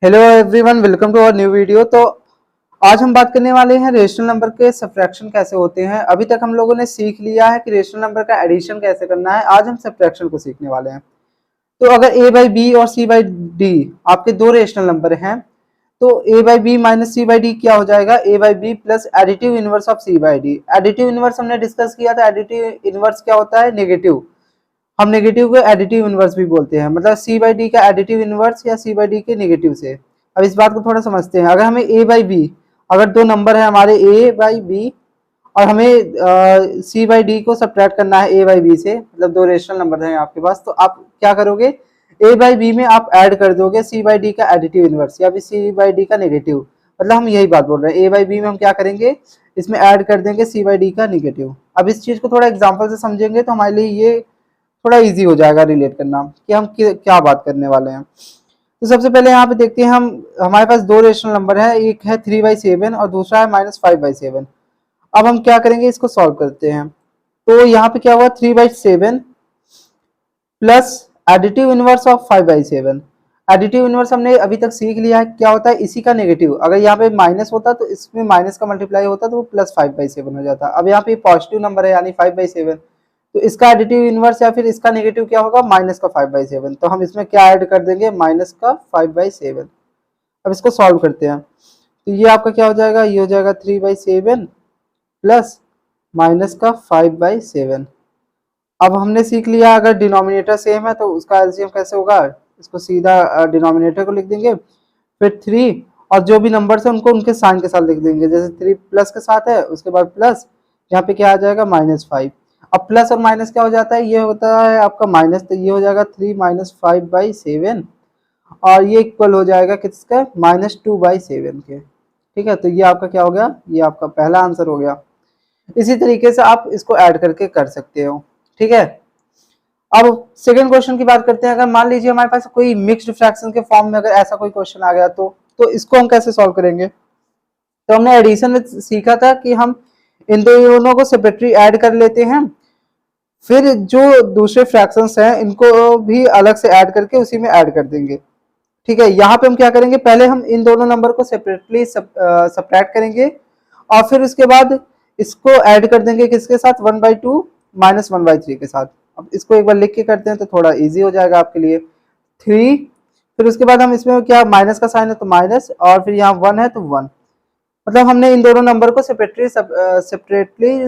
Hello everyone, welcome to our new video. तो आज हम बात करने वाले हैं रेशनल नंबर के सब्ट्रैक्शन कैसे होते हैं। अभी तक हम लोगों ने सीख लिया है कि रेशनल नंबर का एडिशन कैसे करना है। आज हम सब्ट्रैक्शन को सीखने वाले हैं। तो अगर a बाई बी और c बाई डी आपके दो रेशनल नंबर हैं तो a by B minus C by D क्या हो जाएगा, a by B plus additive inverse of c by D. Additive inverse हमने डिस्कस किया था। एडिटिव इनवर्स क्या होता है, नेगेटिव। हम नेगेटिव को एडिटिव इनवर्स भी बोलते हैं, मतलब सी बाई डी का एडिटिव इनवर्स या सी बाई डी के नेगेटिव से। अब इस बात को थोड़ा समझते हैं। अगर हमें ए बाई बी, अगर दो नंबर है हमारे ए बाई बी और हमें सी बाई डी को सब्ट्रैक्ट करना है ए बाई बी से, मतलब दो रेशनल नंबर हैं आपके पास, तो आप क्या करोगे, ए बाई बी में आप ऐड कर दोगे सी बाई डी का एडिटिव इनवर्स या फिर सी बाई डी का नेगेटिव। मतलब हम यही बात बोल रहे हैं, ए बाई बी में हम क्या करेंगे, इसमें ऐड कर देंगे सी बाई डी का नेगेटिव। अब इस चीज को थोड़ा एग्जाम्पल से समझेंगे तो हमारे लिए ये थोड़ा इजी हो जाएगा रिलेट करना कि हम क्या बात करने वाले हैं। तो सबसे पहले यहाँ पे देखते हैं, हम हमारे पास दो रेशनल नंबर है, एक है 3/7 और दूसरा है -5/7। अब हम क्या करेंगे, इसको सॉल्व करते हैं। तो यहाँ पे क्या हुआ, 3/7 plus additive inverse of 5/7। Additive inverse हमने अभी तक सीख लिया है क्या होता है, इसी का नेगेटिव। अगर यहाँ पे माइनस होता तो इसमें माइनस का मल्टीप्लाई होता तो वो +5/7 हो जाता। अब यहाँ पे पॉजिटिव नंबर है यानी 5/7, तो इसका एडिटिव इनवर्स या फिर इसका नेगेटिव क्या होगा, माइनस का 5/7। तो हम इसमें क्या ऐड कर देंगे, माइनस का 5/7। अब इसको सॉल्व करते हैं तो ये आपका क्या हो जाएगा, ये हो जाएगा 3/7 प्लस माइनस का 5/7। अब हमने सीख लिया अगर डिनोमिनेटर सेम है तो उसका एलसीएम कैसे होगा, इसको सीधा डिनोमिनेटर को लिख देंगे, फिर 3 और जो भी नंबर है उनको उनके साइन के साथ लिख देंगे। जैसे 3 प्लस के साथ है, उसके बाद प्लस, यहाँ पे क्या आ जाएगा, -5। अब प्लस और माइनस क्या हो जाता है, ये होता है आपका माइनस, तो ये हो जाएगा 3 - 5/7 और ये इक्वल हो जाएगा किसका, -2/7 के। ठीक है, तो ये आपका क्या हो गया, ये आपका पहला आंसर हो गया। इसी तरीके से आप इसको ऐड करके कर सकते हो। ठीक है, अब सेकंड क्वेश्चन की बात करते हैं। अगर मान लीजिए हमारे पास कोई मिक्स्ड फ्रैक्शन के फॉर्म में अगर ऐसा कोई क्वेश्चन आ गया तो इसको हम कैसे सॉल्व करेंगे। तो हमने एडिशन में सीखा था कि हम इन दोनों को सेपरेटली ऐड कर लेते हैं, फिर जो दूसरे फ्रैक्शंस हैं इनको भी अलग से ऐड करके उसी में ऐड कर देंगे। ठीक है, यहाँ पे हम क्या करेंगे, पहले हम इन दोनों नंबर को सेपरेटली सब्ट्रैक्ट करेंगे और फिर उसके बाद इसको ऐड कर देंगे किसके साथ, 1/2 - 1/3 के साथ। अब इसको एक बार लिख के करते हैं तो थोड़ा इजी हो जाएगा आपके लिए। 3, फिर उसके बाद हम इसमें क्या, माइनस का साइन है तो माइनस, और फिर यहाँ 1 है तो 1। मतलब हमने इन दोनों नंबर को सेपरेटली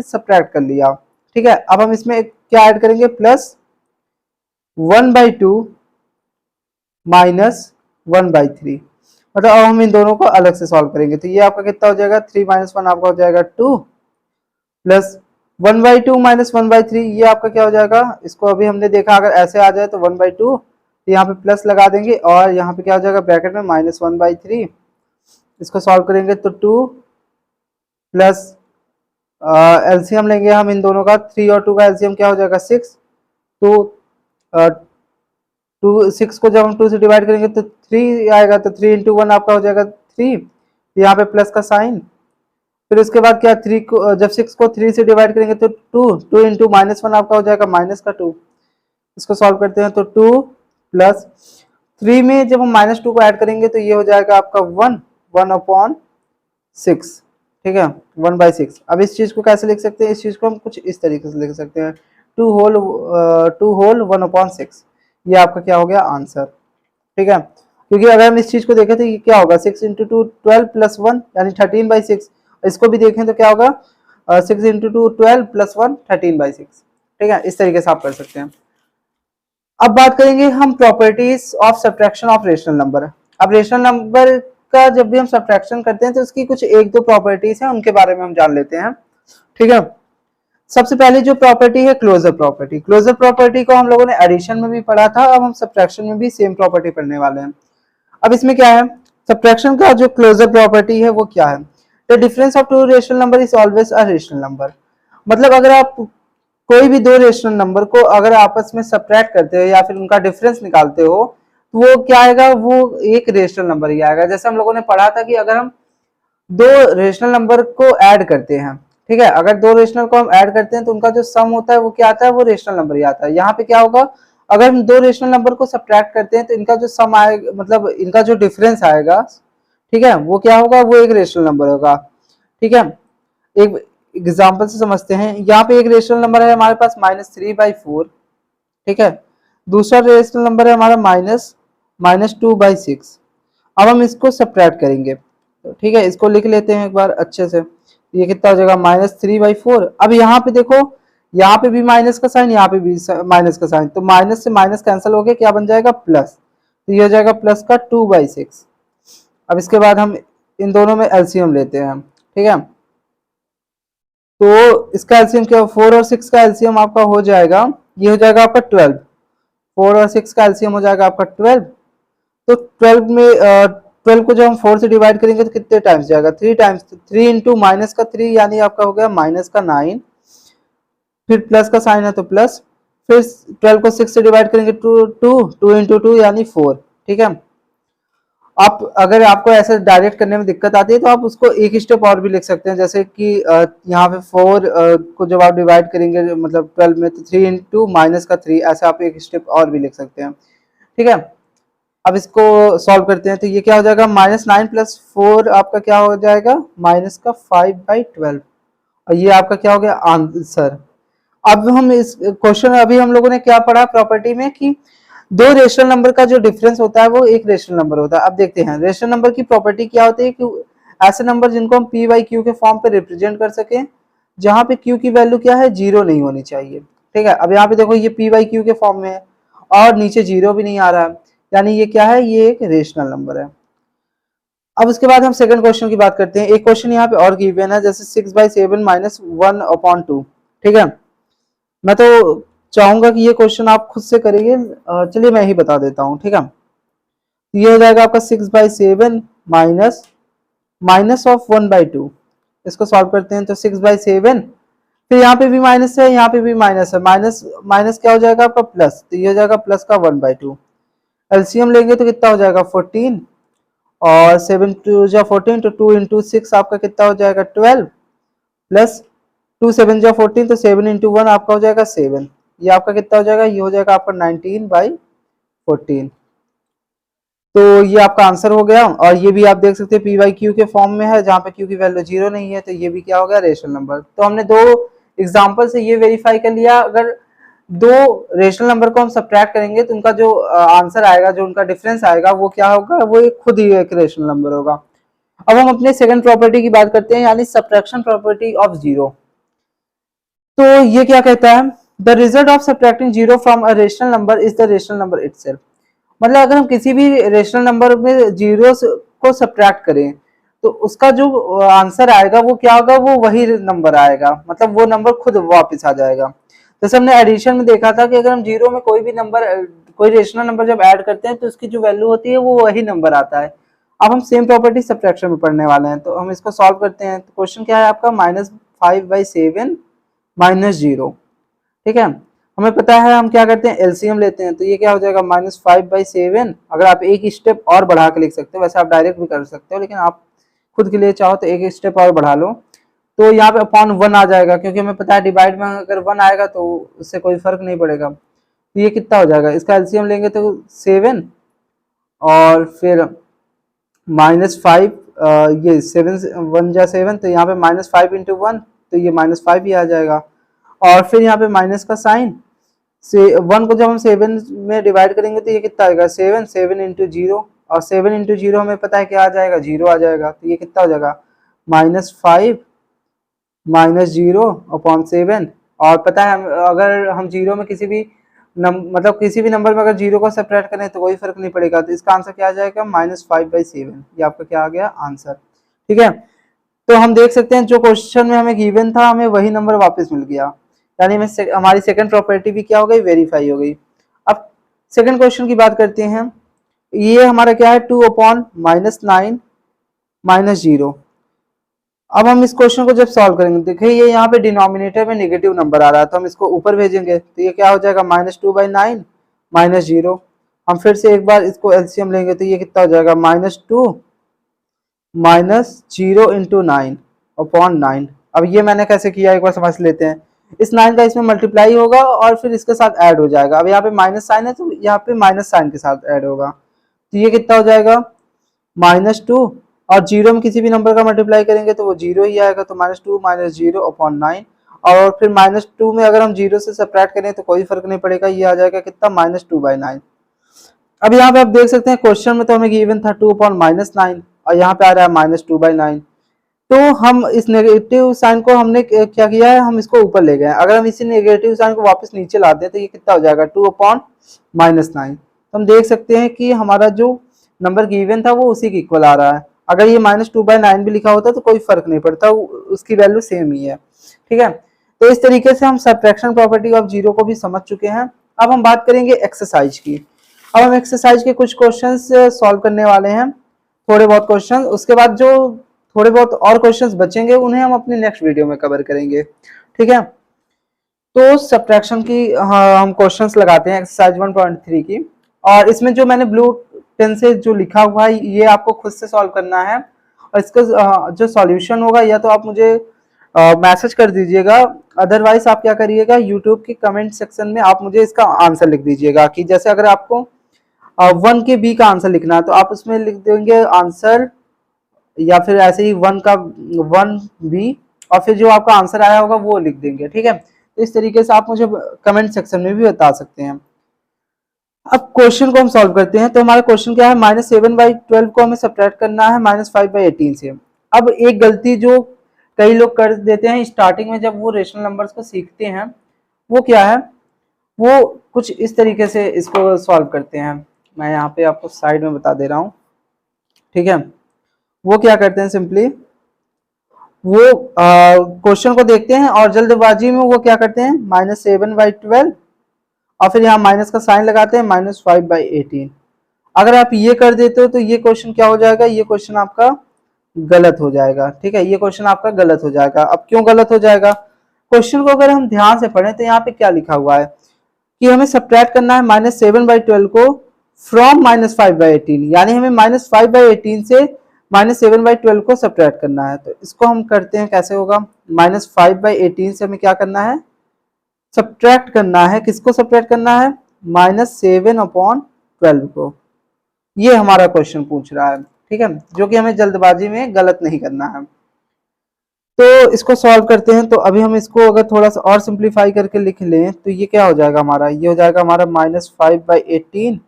सब्ट्रैक्ट कर लिया। ठीक है, अब हम इसमें क्या ऐड करेंगे, प्लस 1/2 माइनस 1/3। मतलब अब हम इन दोनों को अलग से सॉल्व करेंगे तो ये आपका कितना हो जाएगा, 3 - 1 आपका हो जाएगा 2 प्लस 1/2 - 1/3 ये आपका क्या हो जाएगा। इसको अभी हमने देखा अगर ऐसे आ जाए तो 1/2, तो यहाँ पे प्लस लगा देंगे और यहाँ पे क्या हो जाएगा ब्रैकेट में -1/3। इसको सॉल्व करेंगे तो 2 प्लस एलसीएम लेंगे हम इन दोनों का, 3 और 2 का एलसीएम क्या हो जाएगा 6। तो 6 को जब हम 2 से डिवाइड करेंगे तो 3 आएगा, तो 3 × 1 आपका हो जाएगा 3, यहाँ पे प्लस का साइन। फिर उसके बाद क्या, 3 को जब 6 को 3 से डिवाइड करेंगे तो 2 × -1 आपका हो जाएगा -2। इसको सॉल्व करते हैं तो 2 प्लस 3 में जब हम -2 को ऐड करेंगे तो ये हो जाएगा आपका 1/6। ठीक है, 1/6। अब इस चीज को कैसे लिख सकते हैं, इस चीज को हम कुछ इस तरीके से लिख सकते हैं, 2 होल 1/6। ये आपका क्या हो गया आंसर। ठीक है, क्योंकि अगर हम इस चीज को देखें तो ये क्या होगा, 6 × 2 12 + 1 यानी 13/6। इसको भी देखें तो क्या होगा, 6 × 2 12 + 1 13/6। ठीक है, इस तरीके से आप कर सकते हैं। अब बात करेंगे हम properties of subtraction of rational number. अब रेशनल नंबर का जब भी हम सब्ट्रैक्शन करते हैं तो उसकी कुछ एक दो प्रॉपर्टीज हैं, उनके बारे में हम जान लेते हैं। ठीक है, सबसे पहले जो प्रॉपर्टी है क्लोजर प्रॉपर्टी। क्लोजर प्रॉपर्टी को हम लोगों ने एडिशन में भी पढ़ा था, अब हम सब्ट्रैक्शन में भी सेम प्रॉपर्टी पढ़ने वाले हैं। अब इसमें क्या है, सब्ट्रैक्शन का जो क्लोजर प्रॉपर्टी है वो क्या है, the difference of two rational number is always a rational number. मतलब अगर आप कोई भी दो रेशनल नंबर को अगर आपस में सब्ट्रैक्ट करते हो या फिर उनका डिफरेंस निकालते हो तो वो क्या आएगा, वो एक रेशनल नंबर ही आएगा। जैसे हम लोगों ने पढ़ा था कि अगर हम दो रेशनल नंबर को ऐड करते हैं, ठीक है, अगर दो रेशनल को हम ऐड करते हैं तो उनका जो सम होता है वो क्या आता है, वो रेशनल नंबर ही आता है। यहाँ पे क्या होगा, अगर हम दो रेशनल नंबर को सब्ट्रैक्ट करते हैं तो इनका जो सम आएगा, मतलब इनका जो डिफरेंस आएगा, ठीक है, वो क्या होगा, वो एक रेशनल नंबर होगा। ठीक है, एक एग्जांपल से समझते हैं। यहाँ पे एक रेशनल नंबर है हमारे पास -3/4, ठीक है, दूसरा रेशनल नंबर है हमारा -2/6। अब हम इसको सब्ट्रैक्ट करेंगे, तो ठीक है, इसको लिख लेते हैं एक बार अच्छे से। ये कितना हो जाएगा, -3/4। अब यहाँ पे देखो, यहाँ पे भी माइनस का साइन, यहाँ पे भी माइनस का साइन, तो माइनस से माइनस कैंसिल हो गया, क्या बन जाएगा, प्लस। तो ये हो जाएगा प्लस का 2/6। अब इसके बाद हम इन दोनों में एलसीएम लेते हैं, ठीक है। तो इसका एलसीएम क्या, 4 और 6 का एलसीएम आपका हो जाएगा, ये हो जाएगा आपका 12। 4 और 6 का एलसीएम हो जाएगा आपका 12। तो 12 में 12 को जब हम 4 से डिवाइड करेंगे तो कितने टाइम्स जाएगा, 3 टाइम्स। 3 इंटू माइनस का 3 यानी आपका हो गया माइनस का 9, फिर प्लस का साइन है तो प्लस, फिर 12 को 6 से डिवाइड करेंगे 2 इंटू 2 यानी 4। ठीक है, आप अगर आपको ऐसे डायरेक्ट करने में दिक्कत आती है तो आप उसको एक स्टेप और भी लिख सकते हैं, जैसे कि यहाँ पे 4 को जब आप डिवाइड करेंगे मतलब 12 में, तो 3 इंटू माइनस का 3, ऐसे आप एक स्टेप और भी लिख सकते हैं। ठीक है, अब इसको सॉल्व करते हैं, तो ये क्या हो जाएगा, -9 + 4 आपका क्या हो जाएगा, माइनस का 5/12, और ये आपका क्या हो गया, आंसर। अब हम इस क्वेश्चन, अभी हम लोगों ने क्या पढ़ा प्रॉपर्टी में कि दो रेशनल नंबर का जो डिफरेंस होता है वो एक रेशनल नंबर होता है। अब देखते हैं रेशनल नंबर की प्रॉपर्टी क्या होती है कि ऐसे नंबर जिनको हम p/q के फॉर्म पे रिप्रेजेंट कर सकें, जहां पे q की वैल्यू क्या है, 0 नहीं होनी चाहिए। ठीक है, अब यहाँ पे देखो ये p/q के फॉर्म में है और नीचे 0 भी नहीं आ रहा है, यानी ये क्या है, ये एक रेशनल नंबर है। अब उसके बाद हम सेकंड क्वेश्चन की बात करते हैं। एक क्वेश्चन यहाँ पे और गिवन है, जैसे 6/7 - 1/2। ठीक है, मैं तो चाहूंगा कि ये क्वेश्चन आप खुद से करेंगे, चलिए मैं ही बता देता हूँ। ठीक है, ये हो जाएगा आपका 6/7 माइनस ऑफ 1/2। इसको सॉल्व करते हैं तो 6/7, फिर यहाँ पे भी माइनस है, यहाँ पे भी माइनस है, माइनस माइनस क्या हो जाएगा आपका प्लस, तो ये हो जाएगा प्लस का 1/2। एलसीएम लेंगे तो कितना हो जाएगा 14, और 7 2 जा 14, तो 2 इंटू 6 आपका कितना हो जाएगा 12, प्लस 2 7 जा 14, तो 7 इंटू 1 आपका हो जाएगा 7। ये आपका कितना हो जाएगा, ये हो जाएगा आपका 19/14। तो ये आपका आंसर हो गया, और ये भी आप देख सकते हैं p/q के फॉर्म में है, जहाँ पे q की वैल्यू 0 नहीं है, तो ये भी क्या हो गया, रेशनल नंबर। तो हमने दो एग्जांपल से ये वेरीफाई कर लिया, अगर दो रेशनल नंबर को हम सब्ट्रैक्ट करेंगे तो उनका जो आंसर आएगा, जो उनका डिफरेंस आएगा, वो क्या होगा, वो खुद ही एक रेशनल नंबर होगा। अब हम अपने सेकंड प्रॉपर्टी की बात करते हैं, यानी सब्ट्रैक्शन प्रॉपर्टी ऑफ जीरो। तो ये क्या कहता है, the result of subtracting zero from a rational number is the rational number itself. मतलब अगर हम किसी भी रेशनल नंबर में जीरो को सब्ट्रैक्ट करें तो उसका जो आंसर आएगा वो क्या होगा, वो वही नंबर आएगा, मतलब वो नंबर खुद वापस आ जाएगा। जैसे हमने एडिशन में देखा था कि अगर हम जीरो में कोई भी नंबर, कोई रेशनल नंबर जब ऐड करते हैं तो उसकी जो वैल्यू होती है वो वही नंबर आता है। अब हम सेम प्रॉपर्टी सब्ट्रैक्शन में पढ़ने वाले हैं, तो हम इसको सॉल्व करते हैं। तो क्वेश्चन क्या है आपका, -5/7 - 0। ठीक है, हमें पता है हम क्या करते हैं, एलसीएम लेते हैं, तो ये क्या हो जाएगा, -5/7। अगर आप एक स्टेप और बढ़ा के लिख सकते हो, वैसे आप डायरेक्ट भी कर सकते हो, लेकिन आप खुद के लिए चाहो तो एक स्टेप और बढ़ा लो, तो यहाँ पे अपॉन 1 आ जाएगा, क्योंकि हमें पता है डिवाइड में अगर 1 आएगा तो उससे कोई फर्क नहीं पड़ेगा। तो ये कितना हो जाएगा, इसका एलसीएम लेंगे तो 7, और फिर -5, ये 7 1 जा 7, तो यहाँ पे -5 इंटू 1, तो ये -5 ही आ जाएगा। और फिर यहाँ पे माइनस का साइन, से 1 को जब हम 7 में डिवाइड करेंगे तो ये कितना आएगा, 7 इंटू 0, और 7 इंटू 0 हमें पता है क्या आ जाएगा, 0 आ जाएगा। तो ये कितना हो जाएगा, -5 - 0/7। और पता है अगर हम जीरो में किसी भी मतलब किसी भी नंबर में अगर 0 को सेपरेट करें तो कोई फर्क नहीं पड़ेगा, तो इसका आंसर क्या आ जाएगा, -5/7। ये आपका क्या आ गया, आंसर। ठीक है, तो हम देख सकते हैं जो क्वेश्चन में हमें गिवन था हमें वही नंबर वापस मिल गया, यानी हमारी सेकंड प्रॉपर्टी भी क्या हो गई, वेरीफाई हो गई। अब सेकंड क्वेश्चन की बात करते हैं। ये हमारा क्या है, 2/-9 - 0। अब हम इस क्वेश्चन को जब सॉल्व करेंगे, देखिए ये यहाँ पे डिनोमिनेटर में नेगेटिव नंबर आ रहा है, तो हम इसको ऊपर भेजेंगे, तो ये क्या हो जाएगा, -2/9 - 0। हम फिर से एक बार इसको एलसीएम लेंगे, तो ये कितना हो जाएगा, -2 - 0 × 9/9। अब ये मैंने कैसे किया, एक बार समझ लेते हैं। इस 9 का इसमें मल्टीप्लाई होगा और फिर इसके साथ ऐड हो जाएगा। अब यहाँ पे माइनस साइन है तो यहाँ पे माइनस साइन के साथ ऐड होगा, तो ये कितना हो जाएगा -2, और जीरो में किसी भी नंबर का मल्टीप्लाई करेंगे तो वो जीरो ही आएगा, तो -2 - 0 अपॉन 9, और फिर -2 में अगर हम जीरो से सब्ट्रैक्ट करें तो कोई फर्क नहीं पड़ेगा, ये आ जाएगा कितना -2/9। अब यहाँ पे आप देख सकते हैं क्वेश्चन में तो हमें गिवन था 2 अपॉन -9 और यहाँ पे आ रहा है -2/9। तो हम इस नेगेटिव साइन को हमने क्या किया है, हम इसको ऊपर ले गए। अगर हम इसी नेगेटिव साइन को वापस नीचे लाते हैं तो ये कितना हो जाएगा 2 अपॉन -9। तो हम देख सकते हैं कि हमारा जो नंबर गिवन था वो उसी के इक्वल आ रहा है। अगर ये -2/9 भी लिखा होता तो कोई फर्क नहीं पड़ता, उसकी वैल्यू सेम ही है। ठीक है, तो इस तरीके से हम सब्ट्रैक्शन प्रॉपर्टी ऑफ जीरो को भी समझ चुके हैं। अब हम बात करेंगे एक्सरसाइज की। अब हम एक्सरसाइज के कुछ क्वेश्चंस सॉल्व करने वाले हैं, थोड़े बहुत क्वेश्चन। उसके बाद जो थोड़े बहुत और क्वेश्चंस बचेंगे उन्हें हम अपनी नेक्स्ट वीडियो में कवर करेंगे। ठीक है, तो सब्ट्रैक्शन की हम क्वेश्चंस लगाते हैं एक्सरसाइज 1.3 की, और इसमें जो मैंने ब्लू पेन से जो लिखा हुआ है ये आपको खुद से सॉल्व करना है, और इसका जो सॉल्यूशन होगा या तो आप मुझे मैसेज कर दीजिएगा, अदरवाइज आप क्या करिएगा यूट्यूब के कमेंट सेक्शन में आप मुझे इसका आंसर लिख दीजिएगा। कि जैसे अगर आपको 1 के बी का आंसर लिखना है तो आप उसमें लिख देंगे आंसर, या फिर ऐसे ही 1 का 1 बी, और फिर जो आपका आंसर आया होगा वो लिख देंगे। ठीक है, तो इस तरीके से आप मुझे कमेंट सेक्शन में भी बता सकते हैं। अब क्वेश्चन को हम सॉल्व करते हैं। तो हमारा क्वेश्चन क्या है, -7/12 को हमें सब्ट्रैक्ट करना है -5/18 से। अब एक गलती जो कई लोग कर देते हैं स्टार्टिंग में जब वो रेशनल नंबर्स को सीखते हैं, वो क्या है, वो कुछ इस तरीके से इसको सॉल्व करते हैं। मैं यहाँ पे आपको साइड में बता दे रहा हूँ। ठीक है, वो क्या करते हैं, सिंपली वो क्वेश्चन को देखते हैं और जल्दबाजी में वो क्या करते हैं -7/12 और फिर यहाँ माइनस का साइन लगाते हैं -5/18। अगर आप ये कर देते हो तो ये क्वेश्चन क्या हो जाएगा, ये क्वेश्चन आपका गलत हो जाएगा। ठीक है, ये क्वेश्चन आपका गलत हो जाएगा। अब क्यों गलत हो जाएगा, क्वेश्चन को अगर हम ध्यान से पढ़ें तो यहाँ पे क्या लिखा हुआ है कि हमें सब्ट्रैक्ट करना है -7/12 को फ्रॉम -5/18, यानी हमें -5/18 से -7/12 को सब्ट्रैक्ट करना है। तो इसको हम करते हैं, कैसे होगा, -5/18 से हमें क्या करना है, सब्ट्रैक्ट करना है। किसको सब्ट्रैक्ट करना है, -7/12 को। ये हमारा क्वेश्चन पूछ रहा है। ठीक है, जो कि हमें जल्दबाजी में गलत नहीं करना है। तो इसको सॉल्व करते हैं। तो अभी हम इसको अगर थोड़ा सा और सिंप्लीफाई करके लिख लें तो ये क्या हो जाएगा हमारा, ये हो जाएगा हमारा -5/18,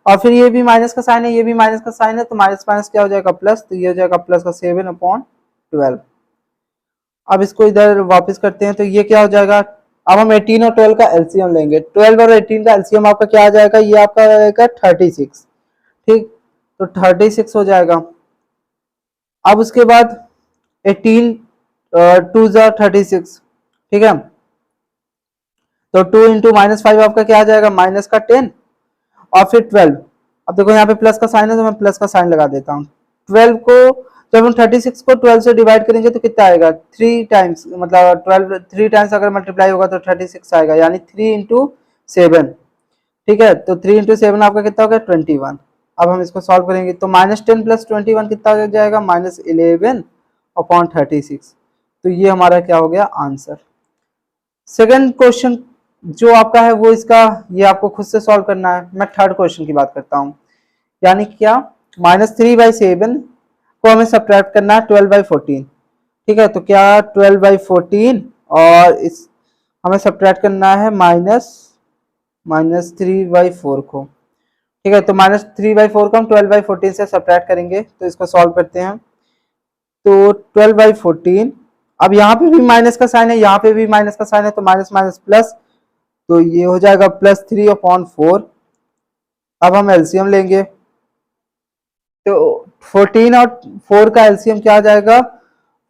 और फिर ये भी माइनस का साइन है, ये भी माइनस का साइन है, तो माइनस माइनस क्या हो जाएगा प्लस, तो ये हो जाएगा प्लस का 7/12। अब इसको इधर वापस करते हैं तो ये क्या हो जाएगा, अब हम 18 और 12 का एलसीएम लेंगे। 12 और 18 का एलसीएम आपका क्या आ जाएगा, ये आपका आ जाएगा 36। ठीक, तो 36 हो जाएगा। अब उसके बाद 18 2 जा 36। ठीक है, तो 2 इंटू -5 आपका क्या आ जाएगा, माइनस का 10, और फिर 12। अब देखो यहाँ पे प्लस का साइन है तो मैं प्लस का साइन लगा देता हूँ। 12 को जब हम 36 को 12 से डिवाइड करेंगे तो कितना आएगा, 3 टाइम्स, मतलब 12 3 टाइम्स अगर मल्टीप्लाई होगा तो 36 आएगा, यानी 3 इंटू 7। ठीक है, तो 3 इंटू 7 आपका कितना हो गया 21। अब हम इसको सॉल्व करेंगे तो -10 + 21 कितना हो जाएगा, -11/36। तो ये हमारा क्या हो गया आंसर। सेकंड क्वेश्चन जो आपका है वो इसका, ये आपको खुद से सॉल्व करना है। मैं थर्ड क्वेश्चन की बात करता हूँ, यानी क्या, -3/7 को हमें सब्ट्रैक्ट करना है 12/14। ठीक है, तो क्या 12/14 और इस हमें सब्ट्रैक्ट करना है -3/4 को। ठीक है, तो -3/4 को हम 12/14 से सब्ट्रैक्ट करेंगे, तो इसको सॉल्व करते हैं। तो 12/14, अब यहाँ पे भी माइनस का साइन है, यहाँ पे भी माइनस का साइन है, तो माइनस माइनस प्लस, तो ये हो जाएगा +3/4। अब हम एलसीएम लेंगे तो 14 और 4 का एलसीएम क्या आ जाएगा,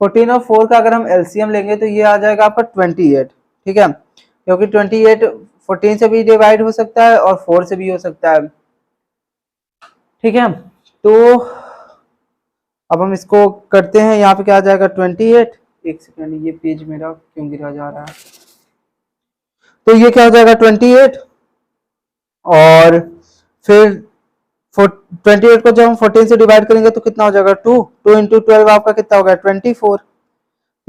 14 और 4 का अगर हम एलसीएम लेंगे तो ये आ जाएगा आपका 28। ठीक है, क्योंकि 28 14 से भी डिवाइड हो सकता है और 4 से भी हो सकता है। ठीक है, तो अब हम इसको करते हैं, यहाँ पे क्या आ जाएगा 28। एक सेकेंड, ये पेज मेरा क्यों गिरा जा रहा है, तो ये क्या हो जाएगा 28, और फिर 28 को जब हम 14 से डिवाइड करेंगे तो कितना हो जाएगा 2 इंटू 12 आपका कितना हो गया 24।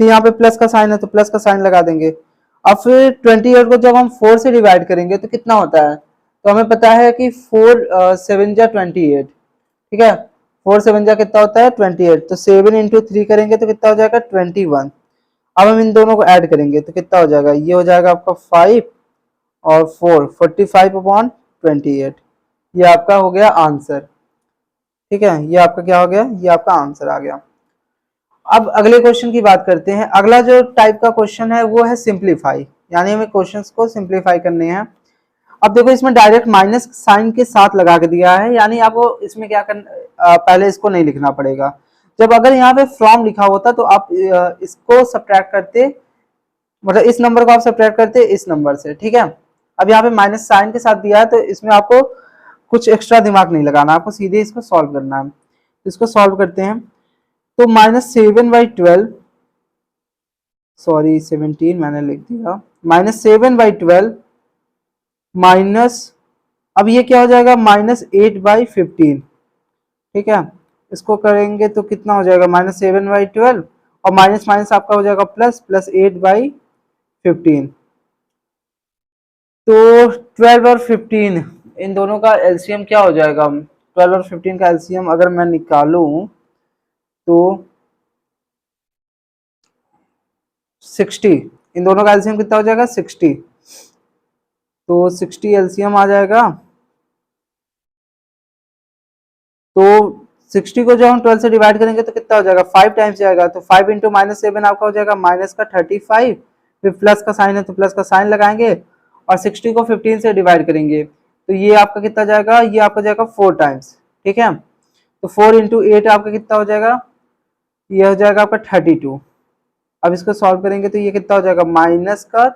तो यहाँ पे प्लस का साइन है तो प्लस का साइन लगा देंगे। अब फिर 28 को जब हम 4 से डिवाइड करेंगे तो कितना होता है, तो हमें पता है कि 4 7 जा 28, ठीक है, 4 7 जा कितना होता है 28, तो 7 इंटू 3 करेंगे तो कितना हो जाएगा 21। अब हम इन दोनों को ऐड करेंगे तो कितना हो जाएगा, ये हो जाएगा आपका 5 और 4 45 अपॉन 28, ये आपका हो गया आंसर। ठीक है, ये आपका क्या हो गया, ये आपका आंसर आ गया। अब अगले क्वेश्चन की बात करते हैं। अगला जो टाइप का क्वेश्चन है वो है सिंप्लीफाई, यानी हमें क्वेश्चंस को सिंप्लीफाई करने हैं। अब देखो इसमें डायरेक्ट माइनस साइन के साथ लगा के दिया है, यानी आपको इसमें क्या करना, पहले इसको नहीं लिखना पड़ेगा। जब अगर यहाँ पे फ्रॉम लिखा होता तो आप इसको सब्ट्रैक्ट करते, मतलब इस नंबर को आप सब्ट्रैक्ट करते इस नंबर से, ठीक है। अब यहाँ पे माइनस साइन के साथ दिया है तो इसमें आपको कुछ एक्स्ट्रा दिमाग नहीं लगाना, आपको सीधे इसको सॉल्व करना है। इसको सॉल्व करते हैं तो -7/12, सॉरी 17 मैंने लिख दिया, -7/12 माइनस, अब ये क्या हो जाएगा -8/15, ठीक है। इसको करेंगे तो कितना हो जाएगा -7/12 और माइनस माइनस आपका हो जाएगा प्लस, प्लस 8/15। तो 12 और 15 इन दोनों का एलसीएम क्या हो जाएगा, 12 और 15 का एलसीएम अगर मैं निकालूं तो 60, इन दोनों का एलसीएम कितना हो जाएगा 60, तो 60 एलसीएम आ जाएगा। तो 60 को जब हम 12 से डिवाइड करेंगे तो कितना हो जाएगा 5 टाइम्स जाएगा, तो 5 इंटू -7 आपका हो जाएगा माइनस का 35, फिर प्लस का साइन है तो प्लस का साइन लगाएंगे और 60 को 15 से डिवाइड करेंगे तो ये आपका कितना जाएगा, ये आपका जाएगा 4 टाइम्स, ठीक है। तो 4 इंटू 8 आपका कितना हो जाएगा, ये हो जाएगा आपका 32। अब इसको सॉल्व करेंगे तो ये कितना हो जाएगा माइनस का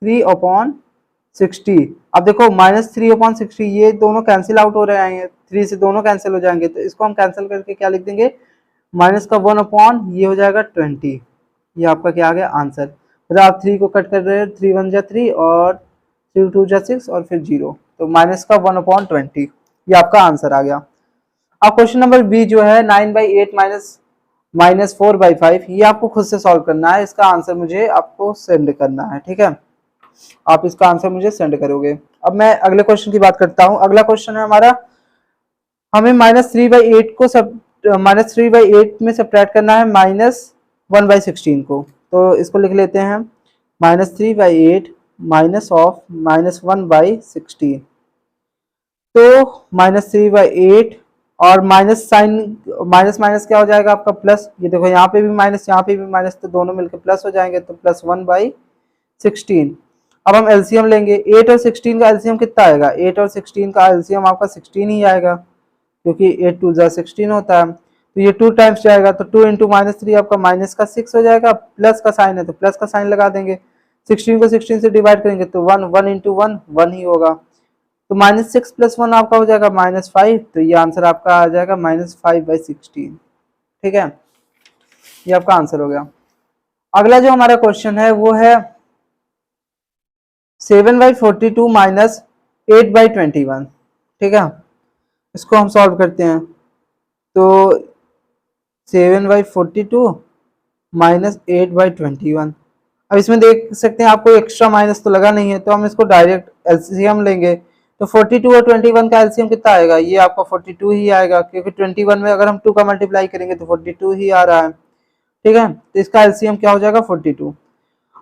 3/60। अब देखो -3/60 ये दोनों कैंसिल आउट हो रहे हैं, 3 से दोनों कैंसिल हो जाएंगे, तो इसको हम कैंसिल करके क्या लिख देंगे, माइनस का 1 अपॉन ये हो जाएगा 20। ये आपका क्या आ गया आंसर। मतलब आप 3 को कट कर रहे हैं, 3 1 जा 3 और 3 2 जा 6 और फिर 0, तो माइनस का 1/20, ये आपका आंसर आ गया। अब क्वेश्चन नंबर बी जो है 9/8 -4/5, ये आपको खुद से सॉल्व करना है, इसका आंसर मुझे आपको सेंड करना है, ठीक है। आप इसका आंसर मुझे सेंड करोगे। अब मैं अगले क्वेश्चन की बात करता हूं। अगला क्वेश्चन है हमारा, हमें -3/8 को सब -3/8 में सब्ट्रैक्ट करना है -1/16 को, तो इसको लिख लेते हैं -3/8 माइनस ऑफ -1/16, तो -3/8 और माइनस साइन, माइनस माइनस क्या हो जाएगा आपका प्लस, ये देखो यहाँ पे भी माइनस यहाँ पे भी माइनस, तो दोनों मिलकर प्लस हो जाएंगे, तो +1/16। अब हम एलसीएम लेंगे, 8 और 16 का एलसीएम कितना आएगा, 8 और 16 का एलसीएम आपका 16 ही आएगा, क्योंकि 8 2 जा 16 होता है, तो ये 2 टाइम्स जाएगा, तो 2 इंटू -3 आपका माइनस का 6 हो जाएगा, प्लस का साइन है तो प्लस का साइन लगा देंगे, 16 को 16 से डिवाइड करेंगे तो 1 1 इंटू 1 1 ही होगा, तो -6 + 1 आपका हो जाएगा -5, तो ये आंसर आपका आ जाएगा -5/16, ठीक है, ये आपका आंसर हो गया। अगला जो हमारा क्वेश्चन है वो है 7/42 -8/21, ठीक है। इसको हम सॉल्व करते हैं तो 7/42 -8/21, अब इसमें देख सकते हैं आपको एक्स्ट्रा माइनस तो लगा नहीं है, तो हम इसको डायरेक्ट एलसीएम लेंगे, तो 42 और 21 का एलसीएम कितना आएगा, ये आपका 42 ही आएगा, क्योंकि 21 में अगर हम 2 का मल्टीप्लाई करेंगे तो 42 ही आ रहा है, ठीक है। तो इसका एलसीएम क्या हो जाएगा 42,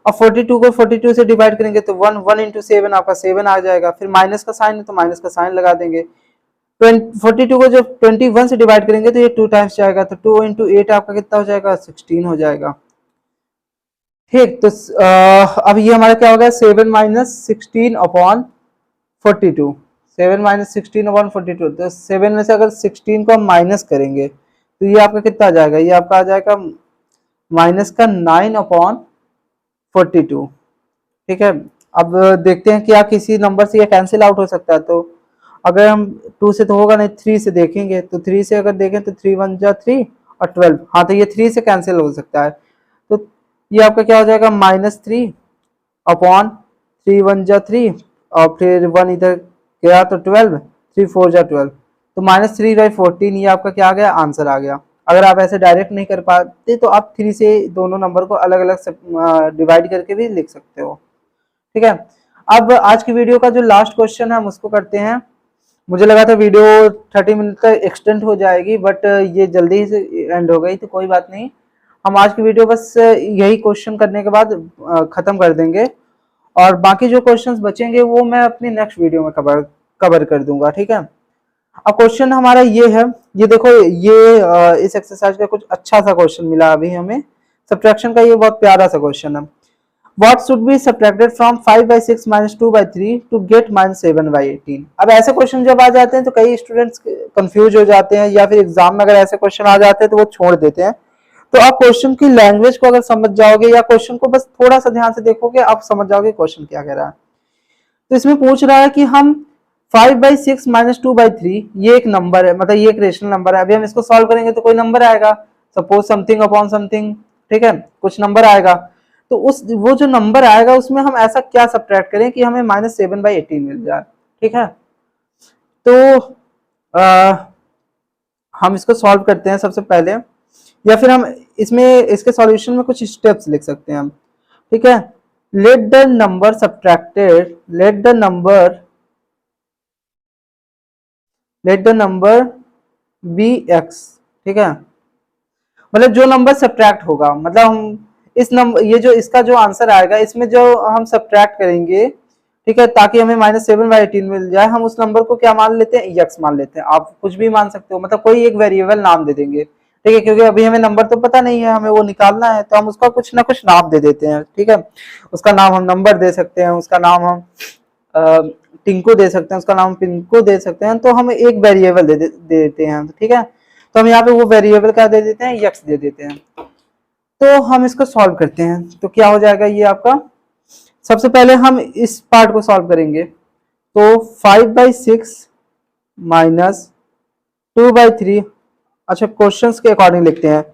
और 42 को 42 से डिवाइड करेंगे तो 1 1 इंटू 7 आपका 7 आ जाएगा, फिर माइनस का साइन है तो माइनस का साइन लगा देंगे, 42 को जब 21 से डिवाइड करेंगे तो ये 2 टाइम्स जाएगा, तो 2 इंटू 8 आपका कितना हो जाएगा 16 हो जाएगा, ठीक। तो अब ये हमारा क्या हो गया 7 - 16/42, 7 - 16/42, तो 7 में से अगर 16 को हम माइनस करेंगे तो ये आपका कितना आ जाएगा, ये आपका आ जाएगा माइनस का 9/42, ठीक है। अब देखते हैं क्या किसी नंबर से ये कैंसिल आउट हो सकता है, तो अगर हम 2 से तो होगा नहीं, 3 से देखेंगे, तो 3 से अगर देखें तो 3 1 जा 3 और 12, हाँ तो ये 3 से कैंसिल हो सकता है, तो ये आपका क्या हो जाएगा -3/3 1 जा 3 और फिर 1 इधर गया तो 12, 3 4 जा 12, तो -3/14 ये आपका क्या आ गया आंसर आ गया। अगर आप ऐसे डायरेक्ट नहीं कर पाते तो आप 3 से दोनों नंबर को अलग अलग डिवाइड करके भी लिख सकते हो। ठीक है। अब आज की वीडियो का जो लास्ट क्वेश्चन है हम उसको करते हैं। मुझे लगा था वीडियो 30 मिनट तक एक्सटेंड हो जाएगी, बट ये जल्दी ही से एंड हो गई, तो कोई बात नहीं। हम आज की वीडियो बस यही क्वेश्चन करने के बाद खत्म कर देंगे, और बाकी जो क्वेश्चंस बचेंगे वो मैं अपनी नेक्स्ट वीडियो में कवर कर दूंगा, ठीक है। अब क्वेश्चन हमारा ये है, ये देखो, ये इस एक्सरसाइज का कुछ अच्छा सा क्वेश्चन मिला अभी हमें, सब्ट्रैक्शन का। ये बहुत प्यारा सा क्वेश्चन है। What should be subtracted from 5/6 minus 2/3 to get -7/18? अब ऐसे क्वेश्चन जब आ जाते हैं तो कई स्टूडेंट्स कंफ्यूज हो जाते हैं, या फिर एग्जाम में अगर ऐसे क्वेश्चन आ जाते हैं तो वो छोड़ देते हैं। तो आप क्वेश्चन की लैंग्वेज को अगर समझ जाओगे, या क्वेश्चन को बस थोड़ा सा ध्यान से देखोगे, आप समझ जाओगे क्वेश्चन क्या कह रहा है। तो इसमें पूछ रहा है कि हम 5/6 minus 2/3, ये एक नंबर है, मतलब ये एक रेशनल नंबर है। अभी हम इसको सॉल्व करेंगे तो कोई नंबर आएगा, सपोज समथिंग अपॉन समथिंग, ठीक है, कुछ नंबर आएगा। तो उस वो जो नंबर आएगा उसमें हम ऐसा क्या सब्ट्रैक्ट करें कि हमें -7/18 मिल जाए, ठीक है। तो हम इसको सॉल्व करते हैं सबसे पहले, या फिर हम इसमें इसके सॉल्यूशन में कुछ स्टेप्स लिख सकते हैं हम, ठीक है। Let the number subtracted, let the number B X, ठीक है। मतलब जो नंबर सब्ट्रैक्ट होगा, मतलब हम इस नंबर, ये जो इसका जो आंसर आएगा इसमें जो हम सब्ट्रैक्ट करेंगे, ठीक है, ताकि हमें -7/18 मिल जाए, हम उस नंबर को क्या मान लेते हैं, एक्स मान लेते हैं। आप कुछ भी मान सकते हो, मतलब कोई एक वेरिएबल नाम दे देंगे, ठीक है, क्योंकि अभी हमें नंबर तो पता नहीं है, हमें वो निकालना है, तो हम उसका कुछ ना कुछ नाम दे देते हैं, ठीक है। उसका नाम हम नंबर दे सकते हैं, उसका नाम हम टिंकू दे सकते हैं, उसका नाम पिंकू दे सकते हैं। तो हम एक वेरिएबल दे देते हैं, ठीक है। तो हम यहाँ पे वो वेरिएबल क्या दे देते हैं, एक्स दे देते हैं। तो हम इसको सॉल्व करते हैं, तो क्या हो जाएगा ये आपका। सबसे पहले हम इस पार्ट को सॉल्व करेंगे, तो 5/6 माइनस 2/3, अच्छा क्वेश्चंस के अकॉर्डिंग लिखते हैं।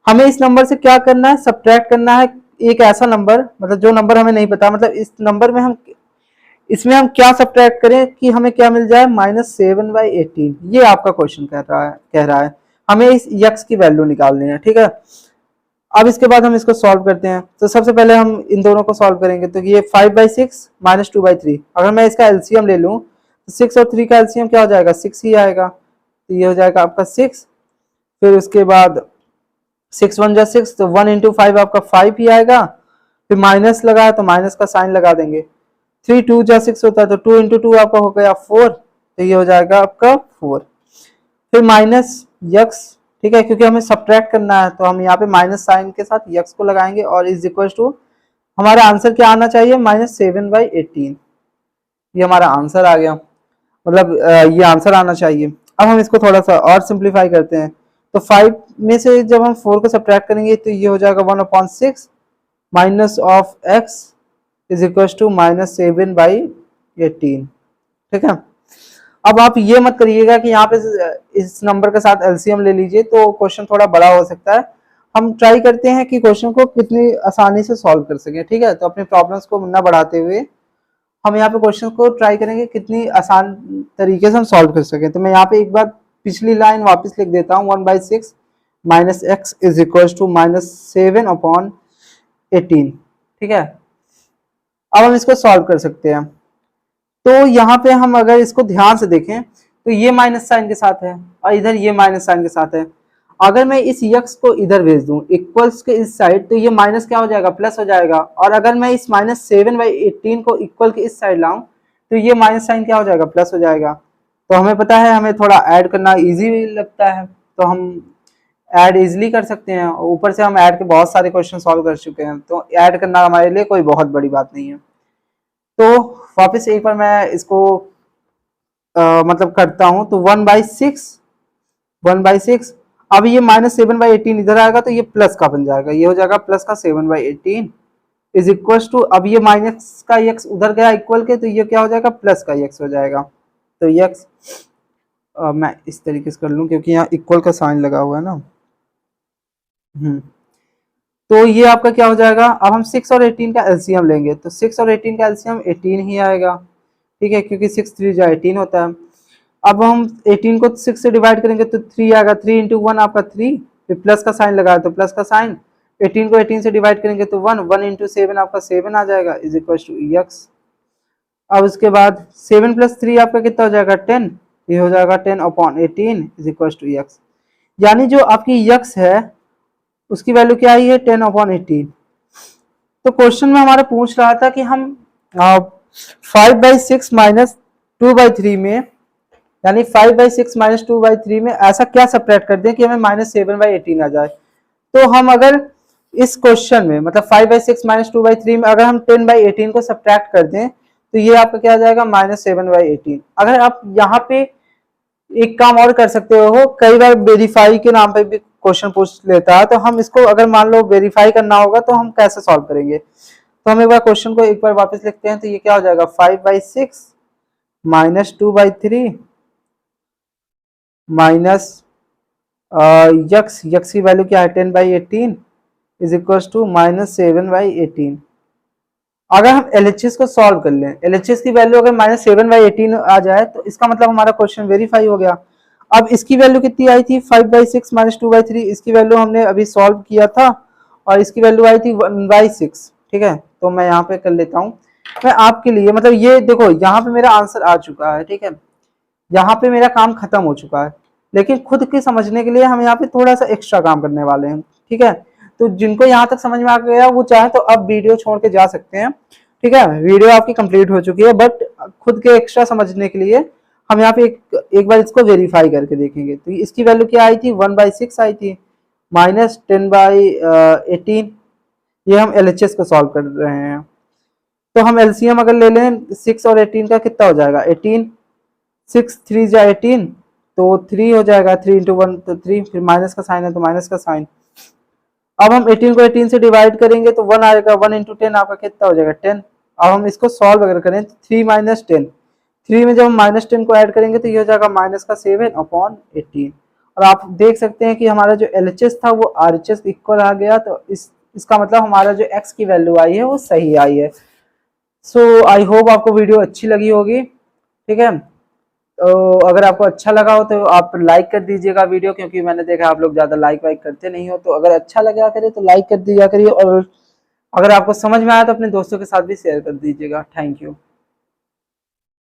हमें इस नंबर से क्या करना है, सब्ट्रैक्ट करना है एक ऐसा नंबर, मतलब जो नंबर हमें नहीं पता, मतलब इस नंबर में हम, इसमें हम क्या सब्ट्रैक्ट करें कि हमें क्या मिल जाए, -7/18। ये आपका क्वेश्चन कह रहा है हमें इस यक्स की वैल्यू निकालनी है, ठीक है। अब इसके बाद हम इसको सॉल्व करते हैं। तो सबसे पहले हम इन दोनों को सॉल्व करेंगे, तो ये 5/6 माइनस 2/3, अगर मैं इसका एलसीएम ले लूं तो 6 और 3 का एलसीएम क्या हो जाएगा, 6 ही आएगा। तो ये हो जाएगा आपका 6, फिर उसके बाद 6 1 जा 6, तो 1 इंटू 5 आपका 5 ही आएगा। फिर माइनस लगा तो माइनस का साइन लगा देंगे। 3 2 जा 6 होता है, तो 2 इंटू 2 आपका हो गया 4, तो ये हो जाएगा आपका 4। फिर माइनस यक्स, ठीक है, क्योंकि हमें सब्ट्रैक्ट करना है तो हम यहाँ पे माइनस साइन के साथ यक्स को लगाएंगे, और इज इक्वल टू हमारा आंसर क्या आना चाहिए, -7/18। ये हमारा आंसर आ गया, मतलब ये आंसर आना चाहिए। अब हम इसको थोड़ा सा और सिंप्लीफाई करते हैं, तो 5 में से जब हम 4 को सब्ट्रैक्ट करेंगे तो ये हो जाएगा 1/6 minus of X is equal to -7/18, ठीक है। अब आप ये मत करिएगा कि यहाँ पे इस नंबर के साथ एलसीएम ले लीजिए, तो क्वेश्चन थोड़ा बड़ा हो सकता है। हम ट्राई करते हैं कि क्वेश्चन को कितनी आसानी से सॉल्व कर सकें, ठीक है। तो अपने प्रॉब्लम्स को न बढ़ाते हुए हम यहाँ पे क्वेश्चन को ट्राई करेंगे कितनी आसान तरीके से हम सॉल्व कर सकें। तो मैं यहाँ पे एक बार पिछली लाइन वापस लिख देता हूँ, 1/6 minus X is equal to -7/18, ठीक है। अब हम इसको सॉल्व कर सकते हैं। तो यहाँ पे हम अगर इसको ध्यान से देखें तो ये माइनस साइन के साथ है, और इधर ये माइनस साइन के साथ है। अगर मैं इस यक्स को इधर भेज दूं इक्वल्स के इस साइड, तो ये माइनस क्या हो जाएगा, प्लस हो जाएगा। और अगर मैं इस -7/18 को इक्वल के इस साइड लाऊं तो ये माइनस साइन क्या हो जाएगा, प्लस हो जाएगा। तो हमें पता है हमें थोड़ा ऐड करना इजी लगता है, तो हम ऐड इजिली कर सकते हैं। ऊपर से हम ऐड के बहुत सारे क्वेश्चन सॉल्व कर चुके हैं, तो ऐड करना हमारे लिए कोई बहुत बड़ी बात नहीं है। तो वापस एक बार मैं इसको मतलब करता हूं, तो 1/6 अब ये -7/18 इधर आएगा तो ये प्लस का बन जाएगा, ये हो जाएगा प्लस का 7/18 इज इक्वल टू, अब ये माइनस का एक्स उधर गया इक्वल के, तो ये क्या हो जाएगा, प्लस का एक्स हो जाएगा। तो एक्स मैं इस तरीके से कर लूं क्योंकि यहाँ इक्वल का साइन लगा हुआ है ना। तो ये आपका क्या हो जाएगा, अब हम 6 और 18 का एलसीएम लेंगे, तो 6 और 18 का एलसीएम 18 ही आएगा, ठीक है, क्योंकि 6 3 जा 18 होता है। अब हम 18 को 6 से डिवाइड करेंगे तो 3 आएगा, 3 इंटू 1 आपका 3, फिर प्लस का साइन लगाया तो प्लस का साइन, 18 को 18 से डिवाइड करेंगे तो 1 इंटू 7 आपका 7 आ जाएगा इज इक्वल टू एक्स। अब उसके बाद 7 + 3 आपका कितना हो जाएगा 10, ये हो जाएगा 10/18 इज इक्वल टू यक्स। यानी जो आपकी यक्स है उसकी वैल्यू क्या आई है 10/18। तो क्वेश्चन में हमारा पूछ रहा था कि हम 5/6 माइनस 2/3 में, यानी 5/6 माइनस 2/3 में ऐसा क्या सब्ट्रैक्ट कर दें कि हमें -7/18 आ जाए। तो हम अगर इस क्वेश्चन में मतलब 5/6 माइनस 2/3 में अगर हम 10/18 को सब्ट्रैक्ट कर दें तो ये आपका क्या आ जाएगा -7/18। अगर आप यहाँ पे एक काम और कर सकते हो, कई बार वेरीफाई के नाम पे भी क्वेश्चन पूछ लेता है, तो हम इसको अगर मान लो वेरीफाई करना होगा तो हम कैसे सॉल्व करेंगे। तो हम एक बार क्वेश्चन को एक बार वापस लिखते हैं। तो ये क्या हो जाएगा 5/6 माइनस 2/3 माइनस यक्स की वैल्यू क्या है 10/18 इज इक्वल टू -7/18। अगर हम LHS को सॉल्व कर लें, LHS की वैल्यू अगर -7/18 आ जाए तो इसका मतलब हमारा क्वेश्चन वेरीफाई हो गया। अब इसकी वैल्यू कितनी आई थी 5/6 माइनस 2/3, इसकी वैल्यू हमने अभी सॉल्व किया था और इसकी वैल्यू आई थी 1/6। ठीक है, तो मैं यहाँ पे कर लेता हूँ मैं आपके लिए, मतलब ये देखो यहाँ पे मेरा आंसर आ चुका है। ठीक है, यहाँ पे मेरा काम खत्म हो चुका है, लेकिन खुद के समझने के लिए हम यहाँ पे थोड़ा सा एक्स्ट्रा काम करने वाले हैं। ठीक है, तो जिनको यहाँ तक समझ में आ गया वो चाहे तो अब वीडियो छोड़ के जा सकते हैं। ठीक है, वीडियो आपकी कंप्लीट हो चुकी है, बट खुद के एक्स्ट्रा समझने के लिए हम यहाँ पे एक बार इसको वेरीफाई करके देखेंगे। तो इसकी वैल्यू क्या आई थी 1/6 आई थी माइनस 10/18। ये हम LHS को सॉल्व कर रहे हैं। तो हम LCM अगर ले लें 6 और 18 का कितना हो जाएगा 18, 6 3 जा 18 तो 3 हो जाएगा, 3 × 1 तो 3, फिर माइनस का साइन है तो माइनस का साइन। अब हम 18 को 18 से डिवाइड करेंगे तो 1 आएगा, 1 × 10 आपका कितना हो जाएगा 10। अब हम इसको सॉल्व अगर करें तो 3 - 10, 3 में जब हम -10 को ऐड करेंगे तो ये हो जाएगा -7/18। और आप देख सकते हैं कि हमारा जो LHS था वो RHS इक्वल आ गया। तो इसका मतलब हमारा जो x की वैल्यू आई है वो सही आई है। सो आई होप आपको वीडियो अच्छी लगी होगी। ठीक है, तो अगर आपको अच्छा लगा हो तो आप लाइक कर दीजिएगा वीडियो, क्योंकि मैंने देखा आप लोग ज़्यादा लाइक वाइक करते नहीं हो। तो अगर अच्छा लगा करे तो लाइक कर दिया करिए, और अगर आपको समझ में आया तो अपने दोस्तों के साथ भी शेयर कर दीजिएगा। Thank you.